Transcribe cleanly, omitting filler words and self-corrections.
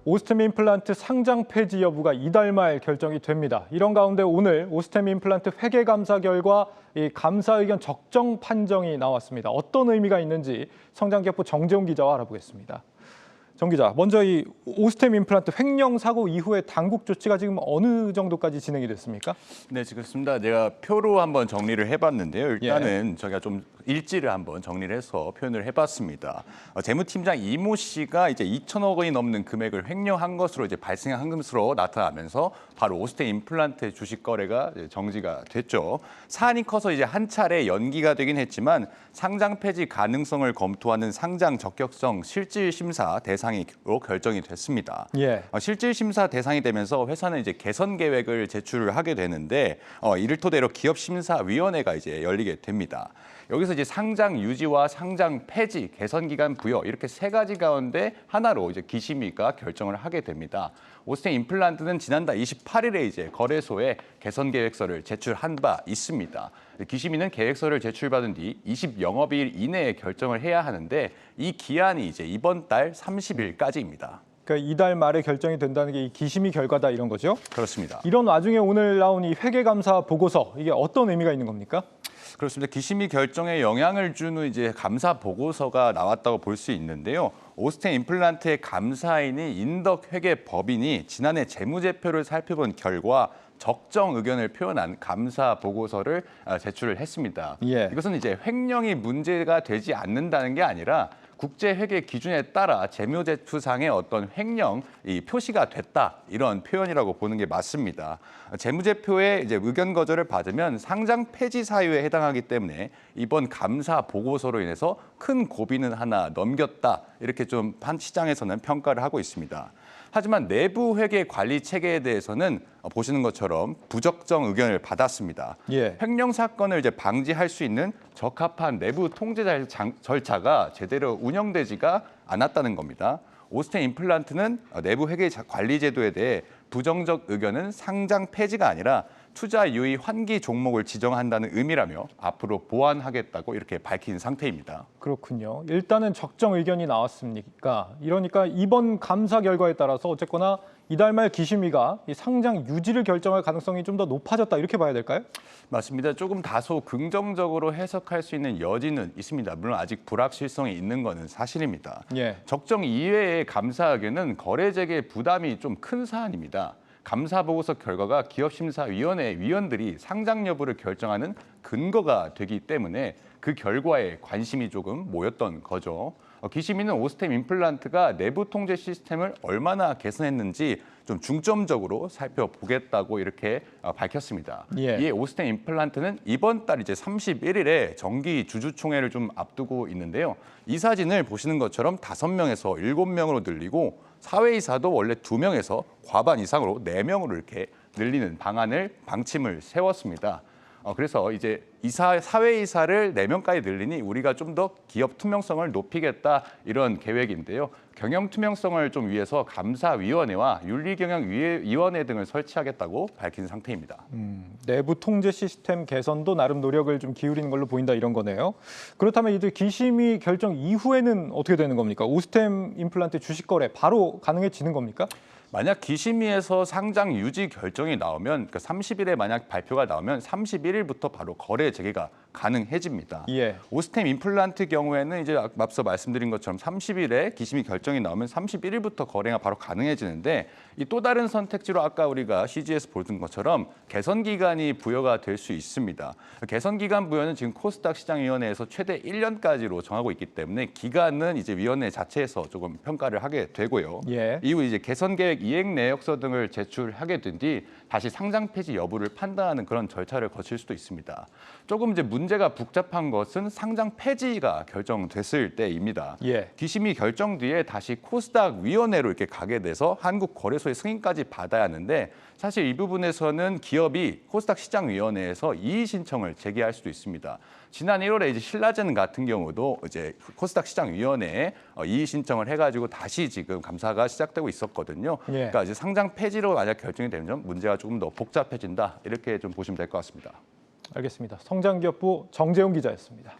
오스템 임플란트 상장 폐지 여부가 이달 말 결정이 됩니다. 이런 가운데 오늘 오스템 임플란트 회계 감사 결과 이 감사 의견 적정 판정이 나왔습니다. 어떤 의미가 있는지 성장기업부 정재훈 기자와 알아보겠습니다. 정 기자, 먼저 이 오스템 임플란트 횡령 사고 이후에 당국 조치가 지금 어느 정도까지 진행이 됐습니까? 네, 그렇습니다. 제가 표로 한번 정리를 해봤는데요. 일단은 저희가 좀 일지를 한번 정리를 해서 표현을 해봤습니다. 재무팀장 이모 씨가 이제 2천억 원이 넘는 금액을 횡령한 것으로 이제 발생한 것으로 나타나면서 바로 오스템 임플란트 주식 거래가 정지가 됐죠. 사안이 커서 이제 한 차례 연기가 되긴 했지만 상장 폐지 가능성을 검토하는 상장 적격성 실질 심사 대상으로 결정이 됐습니다. 실질 심사 대상이 되면서 회사는 이제 개선 계획을 제출을 하게 되는데 이를 토대로 기업심사위원회가 이제 열리게 됩니다. 여기서 이제 상장 유지와 상장 폐지, 개선 기간 부여 이렇게 세 가지 가운데 하나로 이제 기심위가 결정을 하게 됩니다. 오스템 임플란트는 지난달 28일에 이제 거래소에 개선 계획서를 제출한 바 있습니다. 기심위는 계획서를 제출받은 뒤 20영업일 이내에 결정을 해야 하는데 이 기한이 이제 이번 달 30일까지입니다. 그러니까 이달 말에 결정이 된다는 게 이 기심위 결과다 이런 거죠? 그렇습니다. 이런 와중에 오늘 나온 이 회계감사 보고서 이게 어떤 의미가 있는 겁니까? 그렇습니다. 기심위 결정에 영향을 주는 이제 감사 보고서가 나왔다고 볼 수 있는데요. 오스템 임플란트의 감사인이 인덕회계법인이 지난해 재무제표를 살펴본 결과 적정 의견을 표현한 감사 보고서를 제출을 했습니다. 이것은 이제 횡령이 문제가 되지 않는다는 게 아니라 국제회계 기준에 따라 재무제표상의 어떤 횡령 이 표시가 됐다 이런 표현이라고 보는 게 맞습니다. 재무제표에 이제 의견 거절을 받으면 상장 폐지 사유에 해당하기 때문에 이번 감사 보고서로 인해서 큰 고비는 하나 넘겼다 이렇게 좀 시장에서는 평가를 하고 있습니다. 하지만 내부 회계 관리 체계에 대해서는 보시는 것처럼 부적정 의견을 받았습니다. 횡령 사건을 이제 방지할 수 있는 적합한 내부 통제 절차가 제대로 운영되지가 않았다는 겁니다. 오스템 임플란트는 내부 회계 관리 제도에 대해 부정적 의견은 상장 폐지가 아니라 투자 유의 환기 종목을 지정한다는 의미라며 앞으로 보완하겠다고 이렇게 밝힌 상태입니다. 그렇군요. 일단은 적정 의견이 나왔습니까? 이러니까 이번 감사 결과에 따라서 어쨌거나 이달 말 기심위가 이 상장 유지를 결정할 가능성이 좀 더 높아졌다 이렇게 봐야 될까요? 맞습니다. 조금 다소 긍정적으로 해석할 수 있는 여지는 있습니다. 물론 아직 불확실성이 있는 것은 사실입니다. 적정 이외의 감사 의견은 거래 재개 부담이 좀 큰 사안입니다. 감사 보고서 결과가 기업심사위원회 위원들이 상장 여부를 결정하는 근거가 되기 때문에 그 결과에 관심이 조금 모였던 거죠. 기심위는 오스템 임플란트가 내부 통제 시스템을 얼마나 개선했는지 좀 중점적으로 살펴보겠다고 이렇게 밝혔습니다. 이에 오스템 임플란트는 이번 달 이제 31일에 정기 주주총회를 좀 앞두고 있는데요. 이 사진을 보시는 것처럼 5명에서 7명으로 늘리고 사회이사도 원래 2명에서 과반 이상으로 4명으로 이렇게 늘리는 방침을 세웠습니다. 그래서 이제 사회이사를 4명까지 늘리니 우리가 좀 더 기업 투명성을 높이겠다 이런 계획인데요. 경영 투명성을 좀 위해서 감사위원회와 윤리경영위원회 등을 설치하겠다고 밝힌 상태입니다. 내부 통제 시스템 개선도 나름 노력을 좀 기울이는 걸로 보인다 이런 거네요. 그렇다면 이제 기심위 결정 이후에는 어떻게 되는 겁니까? 오스템 임플란트 주식 거래 바로 가능해지는 겁니까? 만약 기심위에서 상장 유지 결정이 나오면 그러니까 30일에 만약 발표가 나오면 31일부터 바로 거래 재개가 가능해집니다. 오스템 임플란트 경우에는 이제 앞서 말씀드린 것처럼 30일에 기심위 결정이 나오면 31일부터 거래가 바로 가능해지는데 이 또 다른 선택지로 아까 우리가 CG에서 보던 것처럼 개선 기간이 부여가 될 수 있습니다. 개선 기간 부여는 지금 코스닥 시장위원회에서 최대 1년까지로 정하고 있기 때문에 기간은 이제 위원회 자체에서 조금 평가를 하게 되고요. 이후 이제 개선 계획 이행 내역서 등을 제출하게 된 뒤 다시 상장 폐지 여부를 판단하는 그런 절차를 거칠 수도 있습니다. 조금 이제 문제가 복잡한 것은 상장 폐지가 결정됐을 때입니다. 기심위 결정 뒤에 다시 코스닥 위원회로 이렇게 가게 돼서 한국거래소의 승인까지 받아야 하는데 사실 이 부분에서는 기업이 코스닥 시장위원회에서 이의 신청을 제기할 수도 있습니다. 지난 1월에 이제 신라젠 같은 경우도 이제 코스닥 시장위원회에 이의 신청을 해가지고 다시 지금 감사가 시작되고 있었거든요. 그러니까 이제 상장 폐지로 만약 결정이 되면 문제가 조금 더 복잡해진다 이렇게 좀 보시면 될 것 같습니다. 알겠습니다. 성장기업부 정재훈 기자였습니다.